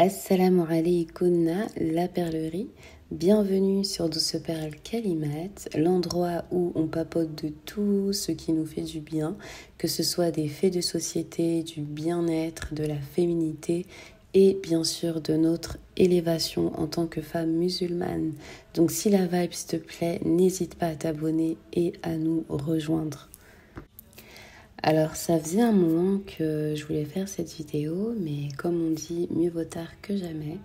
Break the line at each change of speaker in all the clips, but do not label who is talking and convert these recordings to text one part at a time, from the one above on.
Assalamu alaikum, la perlerie. Bienvenue sur Douce Perle Kalimat, l'endroit où on papote de tout ce qui nous fait du bien, que ce soit des faits de société, du bien-être, de la féminité et bien sûr de notre élévation en tant que femme musulmane. Donc si la vibe te plaît, n'hésite pas à t'abonner et à nous rejoindre. Alors ça faisait un moment que je voulais faire cette vidéo, mais comme on dit, mieux vaut tard que jamais.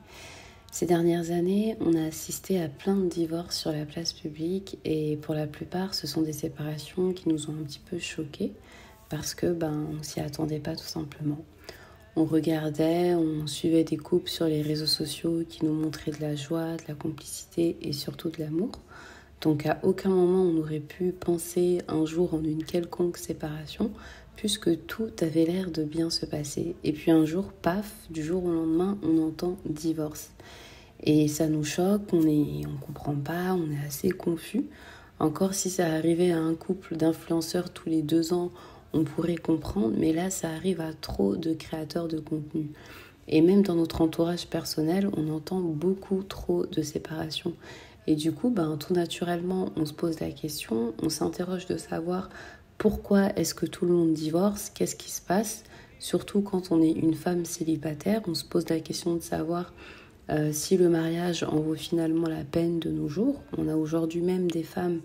Ces dernières années, on a assisté à plein de divorces sur la place publique et pour la plupart, ce sont des séparations qui nous ont un petit peu choqués parce que on s'y attendait pas tout simplement. On regardait, on suivait des couples sur les réseaux sociaux qui nous montraient de la joie, de la complicité et surtout de l'amour. Donc à aucun moment on aurait pu penser un jour en une quelconque séparation, puisque tout avait l'air de bien se passer. Et puis un jour, paf, du jour au lendemain, on entend divorce. Et ça nous choque, on comprend pas, on est assez confus. Encore si ça arrivait à un couple d'influenceurs tous les 2 ans, on pourrait comprendre, mais là ça arrive à trop de créateurs de contenu. Et même dans notre entourage personnel, on entend beaucoup trop de séparations. Et du coup, tout naturellement, on se pose la question, on s'interroge de savoir pourquoi est-ce que tout le monde divorce, qu'est-ce qui se passe. Surtout quand on est une femme célibataire, on se pose la question de savoir si le mariage en vaut finalement la peine de nos jours. On a aujourd'hui même des femmes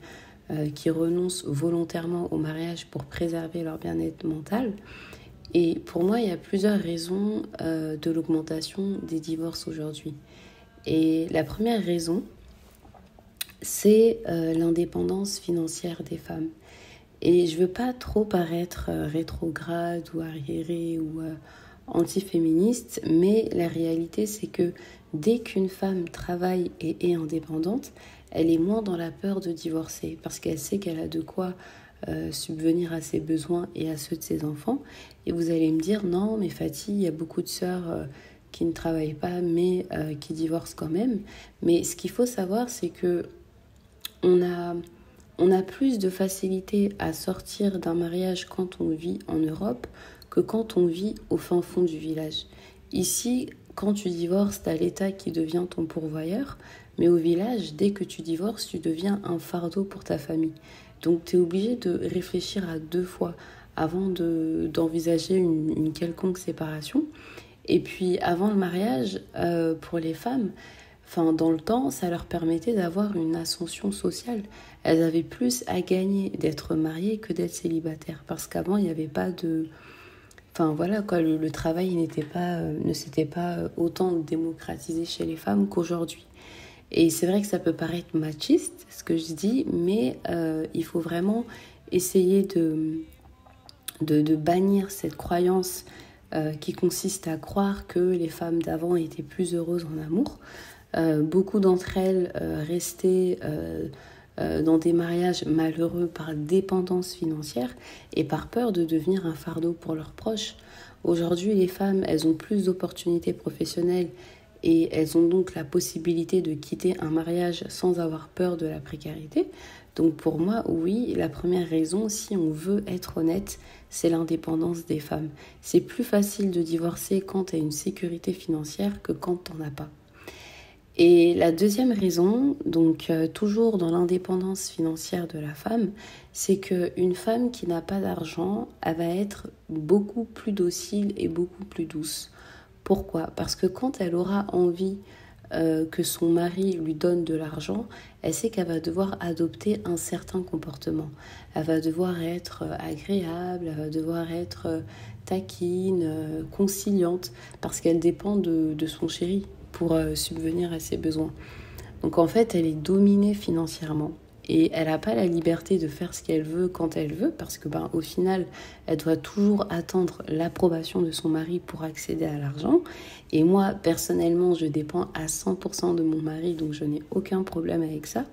qui renoncent volontairement au mariage pour préserver leur bien-être mental. Et pour moi, il y a plusieurs raisons de l'augmentation des divorces aujourd'hui. Et la première raison, c'est l'indépendance financière des femmes. Et je veux pas trop paraître rétrograde ou arriérée ou anti-féministe, mais la réalité c'est que dès qu'une femme travaille et est indépendante, elle est moins dans la peur de divorcer parce qu'elle sait qu'elle a de quoi subvenir à ses besoins et à ceux de ses enfants. Et vous allez me dire, non mais Fatih, il y a beaucoup de sœurs qui ne travaillent pas mais qui divorcent quand même. Mais ce qu'il faut savoir, c'est que on a plus de facilité à sortir d'un mariage quand on vit en Europe que quand on vit au fin fond du village. Ici, quand tu divorces, t'as l'État qui devient ton pourvoyeur, mais au village, dès que tu divorces, tu deviens un fardeau pour ta famille. Donc tu es obligé de réfléchir à 2 fois avant d'envisager une quelconque séparation. Et puis avant le mariage, pour les femmes, dans le temps, ça leur permettait d'avoir une ascension sociale. Elles avaient plus à gagner d'être mariées que d'être célibataires. Parce qu'avant, il n'y avait pas de... le travail ne s'était pas autant démocratisé chez les femmes qu'aujourd'hui. Et c'est vrai que ça peut paraître machiste, ce que je dis, mais il faut vraiment essayer de bannir cette croyance qui consiste à croire que les femmes d'avant étaient plus heureuses en amour. Beaucoup d'entre elles restaient dans des mariages malheureux par dépendance financière et par peur de devenir un fardeau pour leurs proches. Aujourd'hui, les femmes, elles ont plus d'opportunités professionnelles et elles ont donc la possibilité de quitter un mariage sans avoir peur de la précarité. Donc pour moi, oui, la première raison, si on veut être honnête, c'est l'indépendance des femmes. C'est plus facile de divorcer quand tu as une sécurité financière que quand tu n'en as pas. Et la deuxième raison, donc toujours dans l'indépendance financière de la femme, c'est qu'une femme qui n'a pas d'argent, elle va être beaucoup plus docile et beaucoup plus douce. Pourquoi ? Parce que quand elle aura envie que son mari lui donne de l'argent, elle sait qu'elle va devoir adopter un certain comportement. Elle va devoir être agréable, elle va devoir être taquine, conciliante, parce qu'elle dépend de son chéri pour subvenir à ses besoins. Donc en fait, elle est dominée financièrement et elle n'a pas la liberté de faire ce qu'elle veut quand elle veut parce que au final, elle doit toujours attendre l'approbation de son mari pour accéder à l'argent. Et moi, personnellement, je dépends à 100% de mon mari, donc je n'ai aucun problème avec ça.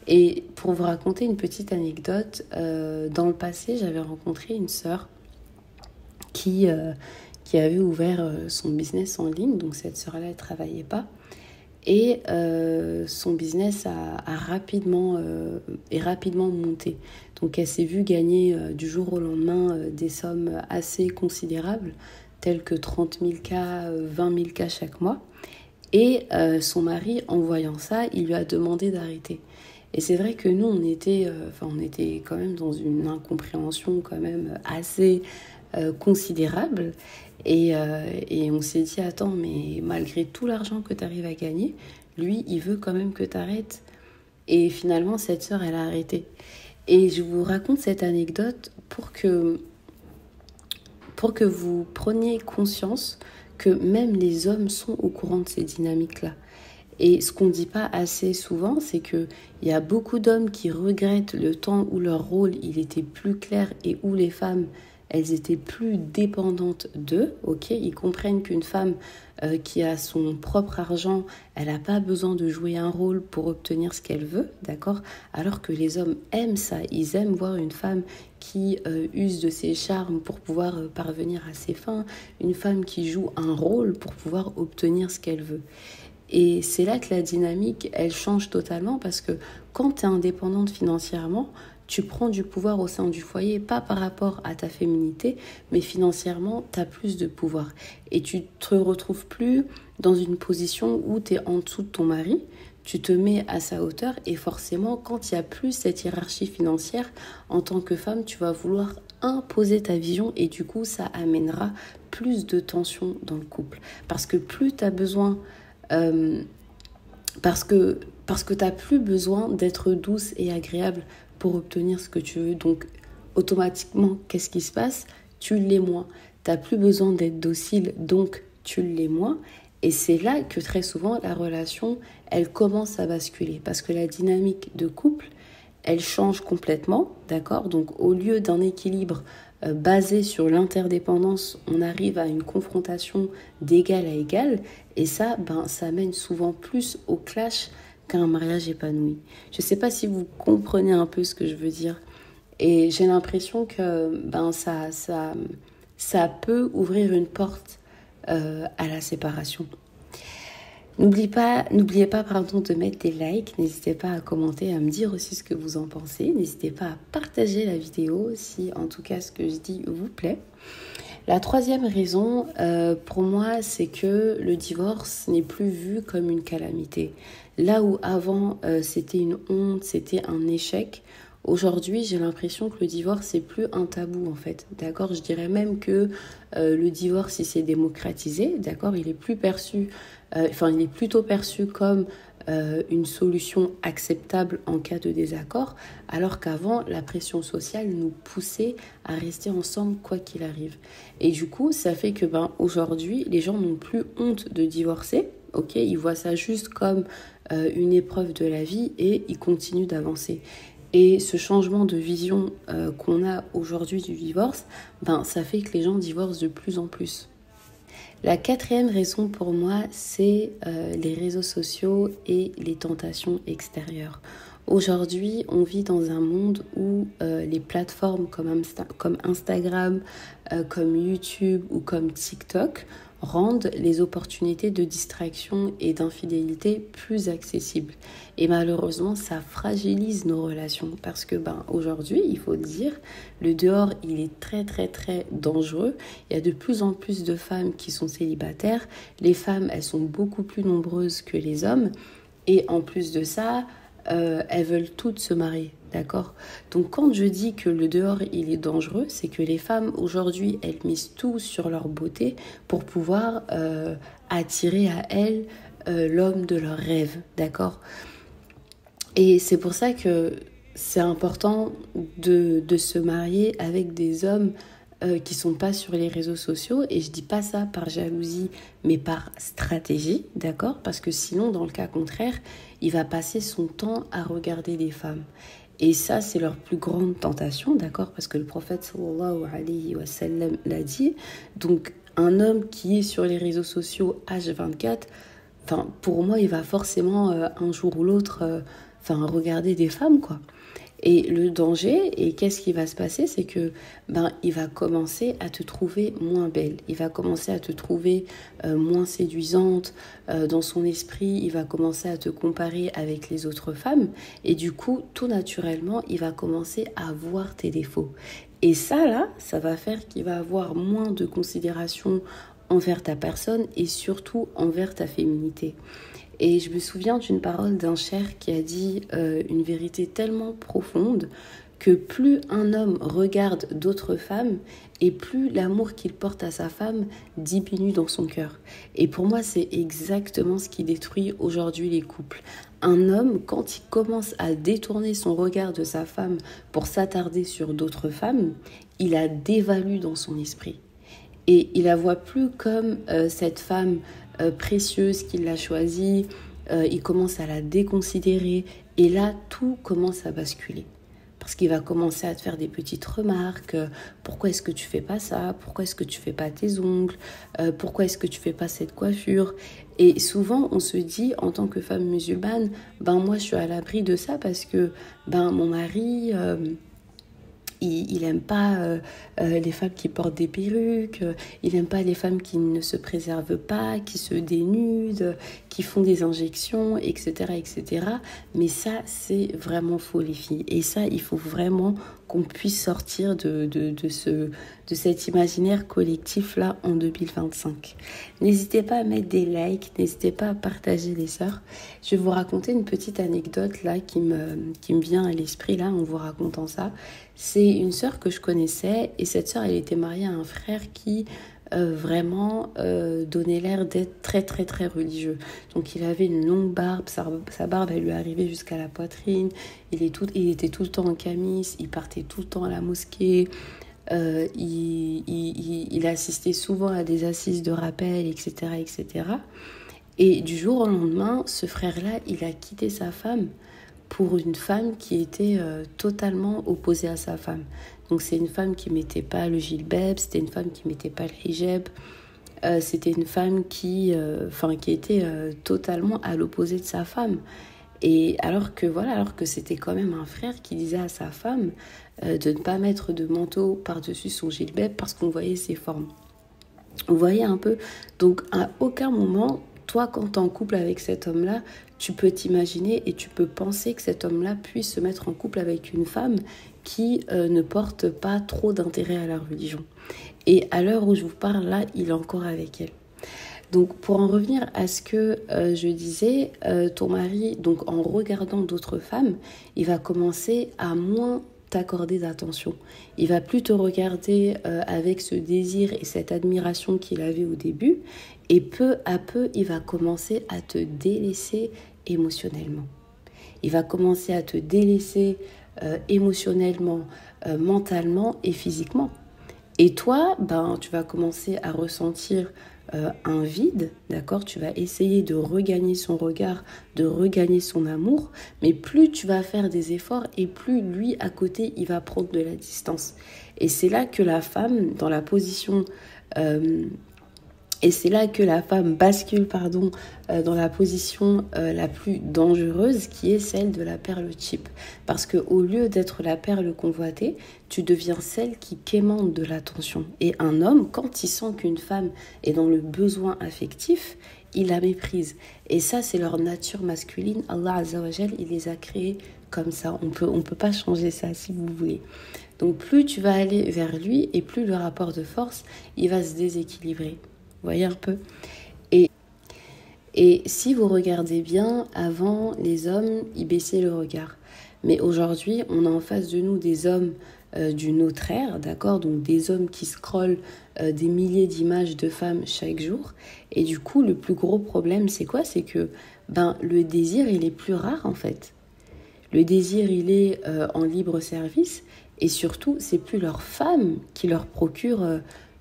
Et pour vous raconter une petite anecdote, dans le passé, j'avais rencontré une sœur qui avait ouvert son business en ligne. Donc cette sœur-là, elle ne travaillait pas. Et son business est rapidement monté. Donc elle s'est vue gagner du jour au lendemain des sommes assez considérables tels que 30 000 cas, 20 000 cas chaque mois. Et son mari, en voyant ça, il lui a demandé d'arrêter. Et c'est vrai que nous, on était quand même dans une incompréhension quand même assez considérable. Et on s'est dit, attends, mais malgré tout l'argent que tu arrives à gagner, lui, il veut quand même que tu arrêtes. Et finalement, cette sœur, elle a arrêté. Et je vous raconte cette anecdote pour que vous preniez conscience que même les hommes sont au courant de ces dynamiques-là. Et ce qu'on ne dit pas assez souvent, c'est qu'il y a beaucoup d'hommes qui regrettent le temps où leur rôle il était plus clair et où les femmes, elles étaient plus dépendantes d'eux. Ok, ils comprennent qu'une femme qui a son propre argent, elle n'a pas besoin de jouer un rôle pour obtenir ce qu'elle veut, d'accord? Alors que les hommes aiment ça, ils aiment voir une femme qui use de ses charmes pour pouvoir parvenir à ses fins, une femme qui joue un rôle pour pouvoir obtenir ce qu'elle veut. Et c'est là que la dynamique, elle change totalement parce que quand tu es indépendante financièrement, tu prends du pouvoir au sein du foyer, pas par rapport à ta féminité, mais financièrement, tu as plus de pouvoir. Et tu te retrouves plus dans une position où tu es en dessous de ton mari, tu te mets à sa hauteur et forcément, quand il n'y a plus cette hiérarchie financière, en tant que femme, tu vas vouloir imposer ta vision et du coup, ça amènera plus de tension dans le couple. Parce que plus tu as besoin... parce que tu n'as plus besoin d'être douce et agréable pour obtenir ce que tu veux. Donc, automatiquement, qu'est-ce qui se passe? Tu l'es moins. Tu n'as plus besoin d'être docile, donc tu l'es moins. Et c'est là que très souvent, la relation, elle commence à basculer. Parce que la dynamique de couple, elle change complètement, d'accord? Donc, au lieu d'un équilibre basé sur l'interdépendance, on arrive à une confrontation d'égal à égal. Et ça, ça mène souvent plus au clash qu'un mariage épanoui. Je ne sais pas si vous comprenez un peu ce que je veux dire. Et j'ai l'impression que ça peut ouvrir une porte à la séparation. N'oubliez pas de mettre des likes, n'hésitez pas à commenter, à me dire aussi ce que vous en pensez. N'hésitez pas à partager la vidéo si en tout cas ce que je dis vous plaît. La troisième raison pour moi, c'est que le divorce n'est plus vu comme une calamité. Là où avant c'était une honte, c'était un échec, aujourd'hui j'ai l'impression que le divorce c'est plus un tabou en fait. D'accord, je dirais même que le divorce il s'est démocratisé. D'accord, il est plus perçu, il est plutôt perçu comme une solution acceptable en cas de désaccord, alors qu'avant, la pression sociale nous poussait à rester ensemble quoi qu'il arrive. Et du coup, ça fait que aujourd'hui, les gens n'ont plus honte de divorcer. Ok, ils voient ça juste comme une épreuve de la vie et ils continuent d'avancer. Et ce changement de vision qu'on a aujourd'hui du divorce, ça fait que les gens divorcent de plus en plus. La quatrième raison pour moi, c'est les réseaux sociaux et les tentations extérieures. Aujourd'hui, on vit dans un monde où les plateformes comme Instagram, comme YouTube ou comme TikTok rendent les opportunités de distraction et d'infidélité plus accessibles. Et malheureusement, ça fragilise nos relations parce que aujourd'hui, il faut le dire, le dehors, il est très très très dangereux. Il y a de plus en plus de femmes qui sont célibataires. Les femmes, elles sont beaucoup plus nombreuses que les hommes. Et en plus de ça, elles veulent toutes se marier, d'accord? Donc quand je dis que le dehors il est dangereux, c'est que les femmes aujourd'hui elles misent tout sur leur beauté pour pouvoir attirer à elles l'homme de leurs rêves, d'accord? Et c'est pour ça que c'est important de se marier avec des hommes qui sont pas sur les réseaux sociaux, et je dis pas ça par jalousie mais par stratégie, d'accord? Parce que sinon dans le cas contraire il va passer son temps à regarder les femmes et ça c'est leur plus grande tentation, d'accord? Parce que le prophète sallallahu alayhi wa sallam l'a dit. Donc un homme qui est sur les réseaux sociaux H24, pour moi il va forcément un jour ou l'autre regarder des femmes quoi. Et le danger, et qu'est-ce qui va se passer, c'est que il va commencer à te trouver moins belle, il va commencer à te trouver moins séduisante, dans son esprit, il va commencer à te comparer avec les autres femmes, et du coup, tout naturellement, il va commencer à voir tes défauts. Et ça, là, ça va faire qu'il va avoir moins de considération envers ta personne et surtout envers ta féminité. Et je me souviens d'une parole d'un cher qui a dit une vérité tellement profonde que plus un homme regarde d'autres femmes et plus l'amour qu'il porte à sa femme diminue dans son cœur. Et pour moi, c'est exactement ce qui détruit aujourd'hui les couples. Un homme, quand il commence à détourner son regard de sa femme pour s'attarder sur d'autres femmes, il la dévalue dans son esprit. Et il la voit plus comme cette femme précieuse qu'il a choisie, il commence à la déconsidérer et là, tout commence à basculer. Parce qu'il va commencer à te faire des petites remarques. Pourquoi est-ce que tu fais pas ça? Pourquoi est-ce que tu fais pas tes ongles? Pourquoi est-ce que tu fais pas cette coiffure? Et souvent, on se dit, en tant que femme musulmane, moi, je suis à l'abri de ça parce que mon mari... il n'aime pas les femmes qui portent des perruques, il n'aime pas les femmes qui ne se préservent pas, qui se dénudent, qui font des injections, etc., etc. Mais ça, c'est vraiment faux, les filles. Et ça, il faut vraiment qu'on puisse sortir de cet imaginaire collectif-là en 2025. N'hésitez pas à mettre des likes, n'hésitez pas à partager les sœurs. Je vais vous raconter une petite anecdote là qui me vient à l'esprit là en vous racontant ça. C'est une sœur que je connaissais et cette sœur, elle était mariée à un frère qui vraiment donnait l'air d'être très très très religieux. Donc il avait une longue barbe, sa barbe elle lui arrivait jusqu'à la poitrine, il était tout le temps en camis, il partait tout le temps à la mosquée, il assistait souvent à des assises de rappel, etc., etc. Et du jour au lendemain, ce frère-là, il a quitté sa femme pour une femme qui était totalement opposée à sa femme. Donc c'est une femme qui mettait pas le jilbab, c'était une femme qui mettait pas le hijab, c'était une femme qui était totalement à l'opposé de sa femme. Et alors que c'était quand même un frère qui disait à sa femme de ne pas mettre de manteau par-dessus son jilbab parce qu'on voyait ses formes. Vous voyez un peu? Donc à aucun moment, toi quand tu es en couple avec cet homme-là, tu peux t'imaginer et tu peux penser que cet homme-là puisse se mettre en couple avec une femme qui ne porte pas trop d'intérêt à la religion. Et à l'heure où je vous parle là, il est encore avec elle. Donc pour en revenir à ce que je disais, ton mari, donc en regardant d'autres femmes, il va commencer à moins t'accorder d'attention. Il va plus te regarder avec ce désir et cette admiration qu'il avait au début, et peu à peu, il va commencer à te délaisser émotionnellement. Il va commencer à te délaisser émotionnellement, mentalement et physiquement. Et toi, tu vas commencer à ressentir un vide, d'accord? Tu vas essayer de regagner son regard, de regagner son amour, mais plus tu vas faire des efforts et plus lui, à côté, il va prendre de la distance. Et c'est là que la femme, dans la position... Et c'est là que la femme bascule dans la position la plus dangereuse qui est celle de la perle cheap. Parce qu'au lieu d'être la perle convoitée, tu deviens celle qui quémande de l'attention. Et un homme, quand il sent qu'une femme est dans le besoin affectif, il la méprise. Et ça, c'est leur nature masculine. Allah Azza wa Jal, il les a créés comme ça. On peut pas changer ça si vous voulez. Donc plus tu vas aller vers lui et plus le rapport de force, il va se déséquilibrer. Vous voyez un peu? Et si vous regardez bien, avant, les hommes, ils baissaient le regard. Mais aujourd'hui, on a en face de nous des hommes d'une autre ère, d'accord? Donc des hommes qui scrollent des milliers d'images de femmes chaque jour. Et du coup, le plus gros problème, c'est quoi? C'est que le désir, il est plus rare en fait. Le désir, il est en libre service. Et surtout, c'est plus leur femme qui leur procure...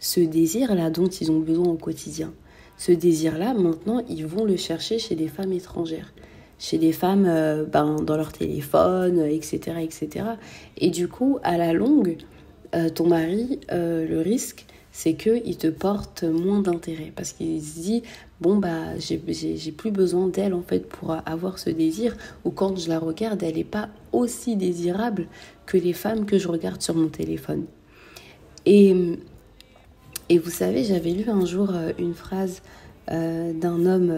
ce désir-là dont ils ont besoin au quotidien. Ce désir-là, maintenant, ils vont le chercher chez des femmes étrangères, chez des femmes dans leur téléphone, etc., etc. Et du coup, à la longue, ton mari, le risque, c'est qu'il te porte moins d'intérêt. Parce qu'il se dit, j'ai plus besoin d'elle, en fait, pour avoir ce désir. Ou quand je la regarde, elle n'est pas aussi désirable que les femmes que je regarde sur mon téléphone. Et vous savez, j'avais lu un jour une phrase d'un homme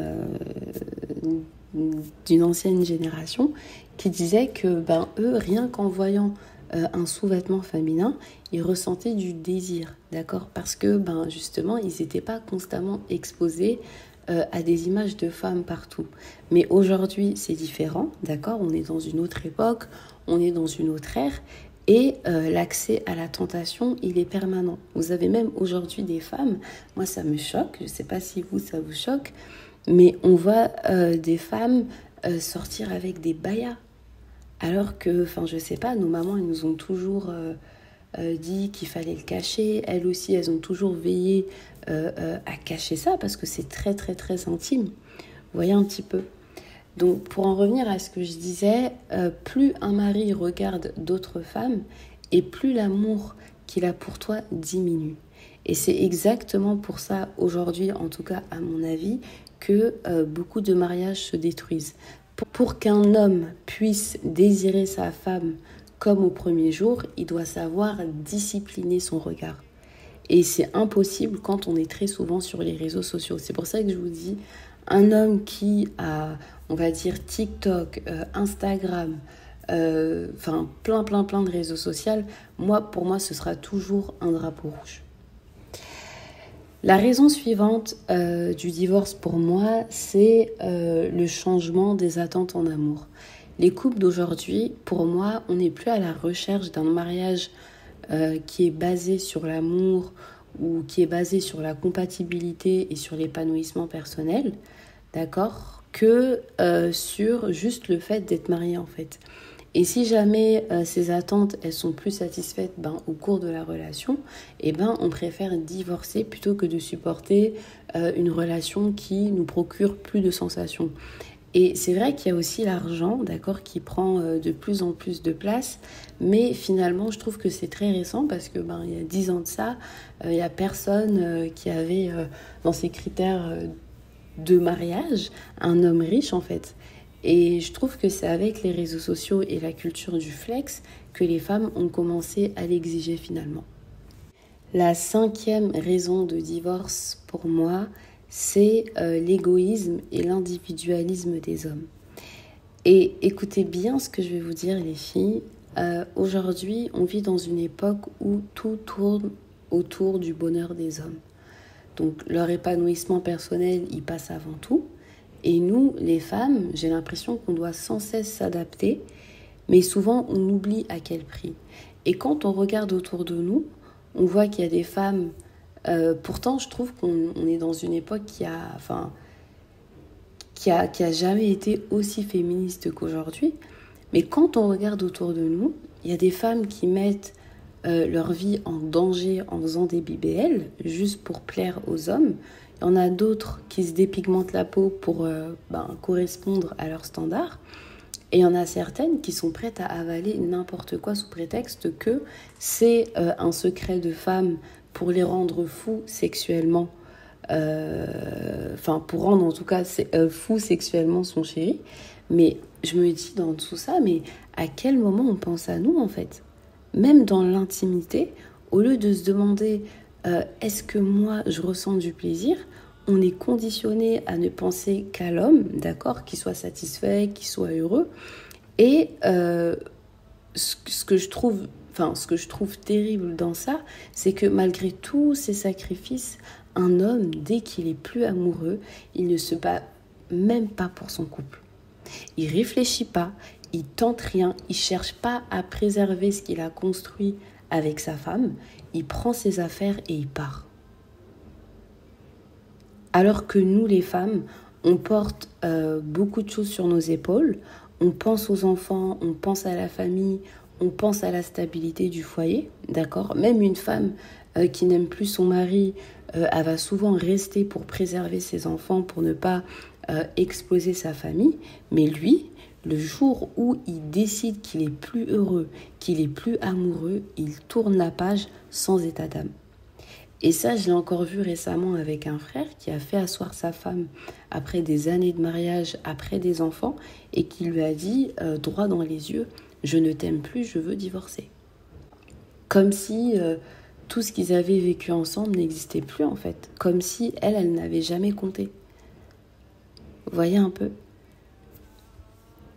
d'une ancienne génération qui disait que eux, rien qu'en voyant un sous-vêtement féminin, ils ressentaient du désir, d'accord? Parce que, justement, ils n'étaient pas constamment exposés à des images de femmes partout. Mais aujourd'hui, c'est différent, d'accord? On est dans une autre époque, on est dans une autre ère, et l'accès à la tentation, il est permanent. Vous avez même aujourd'hui des femmes, moi ça me choque, je ne sais pas si vous, ça vous choque, mais on voit des femmes sortir avec des bayas. Alors que, je sais pas, nos mamans, elles nous ont toujours dit qu'il fallait le cacher. Elles aussi, elles ont toujours veillé à cacher ça parce que c'est très, très, très intime. Vous voyez un petit peu. Donc, pour en revenir à ce que je disais, plus un mari regarde d'autres femmes et plus l'amour qu'il a pour toi diminue. Et c'est exactement pour ça, aujourd'hui, en tout cas à mon avis, que beaucoup de mariages se détruisent. Pour qu'un homme puisse désirer sa femme comme au premier jour, il doit savoir discipliner son regard. Et c'est impossible quand on est très souvent sur les réseaux sociaux. C'est pour ça que je vous dis, un homme qui a, on va dire, TikTok, Instagram, plein de réseaux sociaux, pour moi, ce sera toujours un drapeau rouge. La raison suivante du divorce pour moi, c'est le changement des attentes en amour. Les couples d'aujourd'hui, pour moi, on n'est plus à la recherche d'un mariage qui est basé sur l'amour ou qui est basé sur la compatibilité et sur l'épanouissement personnel, d'accord, que sur juste le fait d'être marié en fait. Et si jamais ces attentes, elles sont plus satisfaites au cours de la relation, on préfère divorcer plutôt que de supporter une relation qui nous procure plus de sensations. Et c'est vrai qu'il y a aussi l'argent, d'accord, qui prend de plus en plus de place, mais finalement, je trouve que c'est très récent parce que il y a 10 ans de ça, il n'y a personne qui avait dans ses critères de mariage un homme riche en fait. Et je trouve que c'est avec les réseaux sociaux et la culture du flex que les femmes ont commencé à l'exiger finalement. La 5e raison de divorce pour moi, c'est l'égoïsme et l'individualisme des hommes. Et écoutez bien ce que je vais vous dire les filles. Aujourd'hui, on vit dans une époque où tout tourne autour du bonheur des hommes. Donc leur épanouissement personnel, il passe avant tout. Et nous, les femmes, j'ai l'impression qu'on doit sans cesse s'adapter, mais souvent on oublie à quel prix. Et quand on regarde autour de nous, on voit qu'il y a des femmes, pourtant je trouve qu'on est dans une époque qui a jamais été aussi féministe qu'aujourd'hui, mais quand on regarde autour de nous, il y a des femmes qui mettent leur vie en danger en faisant des BBL, juste pour plaire aux hommes. Il y en a d'autres qui se dépigmentent la peau pour correspondre à leurs standards. Et il y en a certaines qui sont prêtes à avaler n'importe quoi sous prétexte que c'est un secret de femme pour les rendre fous sexuellement. Pour rendre en tout cas fou sexuellement son chéri. Mais je me dis dans tout ça, mais à quel moment on pense à nous en fait ? Même dans l'intimité, au lieu de se demander est-ce que moi je ressens du plaisir, on est conditionné à ne penser qu'à l'homme, d'accord, qu'il soit satisfait, qu'il soit heureux. Et ce que je trouve terrible dans ça, c'est que malgré tous ces sacrifices, un homme, dès qu'il est plus amoureux, il ne se bat même pas pour son couple. Il réfléchit pas, il tente rien, il cherche pas à préserver ce qu'il a construit avec sa femme, il prend ses affaires et il part. Alors que nous, les femmes, on porte beaucoup de choses sur nos épaules, on pense aux enfants, on pense à la famille, on pense à la stabilité du foyer, d'accord ? Même une femme qui n'aime plus son mari, elle va souvent rester pour préserver ses enfants, pour ne pas exploser sa famille. Mais lui, le jour où il décide qu'il est plus heureux, qu'il est plus amoureux, il tourne la page sans état d'âme. Et ça, je l'ai encore vu récemment avec un frère qui a fait asseoir sa femme après des années de mariage, après des enfants, et qui lui a dit droit dans les yeux, « Je ne t'aime plus, je veux divorcer ». Comme si tout ce qu'ils avaient vécu ensemble n'existait plus en fait. Comme si elle n'avait jamais compté. Vous voyez un peu ?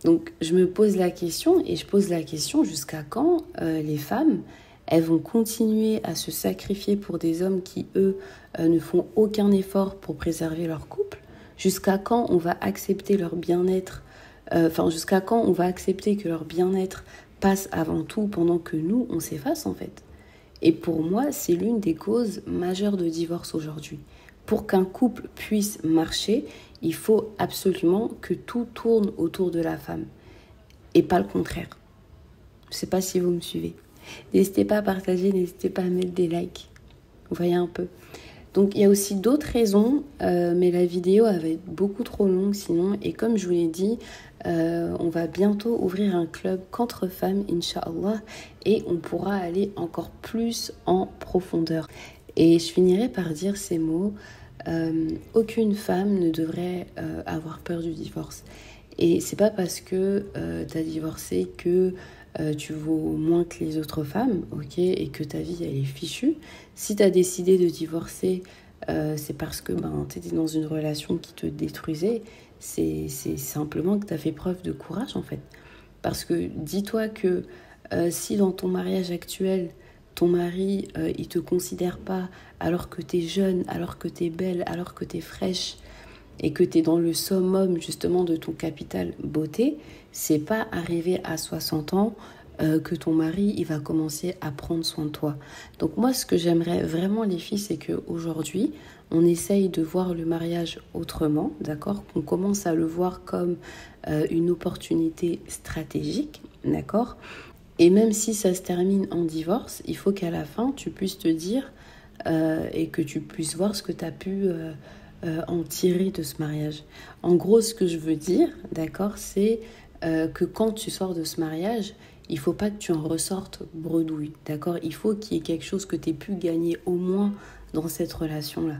Donc je me pose la question et je pose la question jusqu'à quand les femmes, elles vont continuer à se sacrifier pour des hommes qui, eux, ne font aucun effort pour préserver leur couple? Jusqu'à quand on va accepter leur bien-être, jusqu'à quand on va accepter que leur bien-être passe avant tout pendant que nous, on s'efface en fait? Et pour moi, c'est l'une des causes majeures de divorce aujourd'hui. Pour qu'un couple puisse marcher, il faut absolument que tout tourne autour de la femme et pas le contraire. Je ne sais pas si vous me suivez. N'hésitez pas à partager, n'hésitez pas à mettre des likes. Vous voyez un peu. Donc il y a aussi d'autres raisons, mais la vidéo va être beaucoup trop longue sinon. Et comme je vous l'ai dit, on va bientôt ouvrir un club qu'entre femmes, Inch'Allah, et on pourra aller encore plus en profondeur. Et je finirai par dire ces mots, aucune femme ne devrait avoir peur du divorce. Et c'est pas parce que tu as divorcé que tu vaux moins que les autres femmes, ok, et que ta vie elle est fichue. Si tu as décidé de divorcer, c'est parce que tu étais dans une relation qui te détruisait. C'est simplement que tu as fait preuve de courage en fait. Parce que dis-toi que si dans ton mariage actuel, ton mari, il te considère pas alors que tu es jeune, alors que tu es belle, alors que tu es fraîche, et que tu es dans le summum justement de ton capital beauté, c'est pas arrivé à 60 ans que ton mari il va commencer à prendre soin de toi. Donc moi ce que j'aimerais vraiment les filles, c'est qu'aujourd'hui on essaye de voir le mariage autrement, d'accord, qu'on commence à le voir comme une opportunité stratégique, d'accord, et même si ça se termine en divorce, il faut qu'à la fin tu puisses te dire et que tu puisses voir ce que tu as pu en tirer de ce mariage. En gros, ce que je veux dire, d'accord, c'est que quand tu sors de ce mariage, il faut pas que tu en ressortes bredouille, d'accord. Il faut qu'il y ait quelque chose que tu aies pu gagner au moins dans cette relation-là.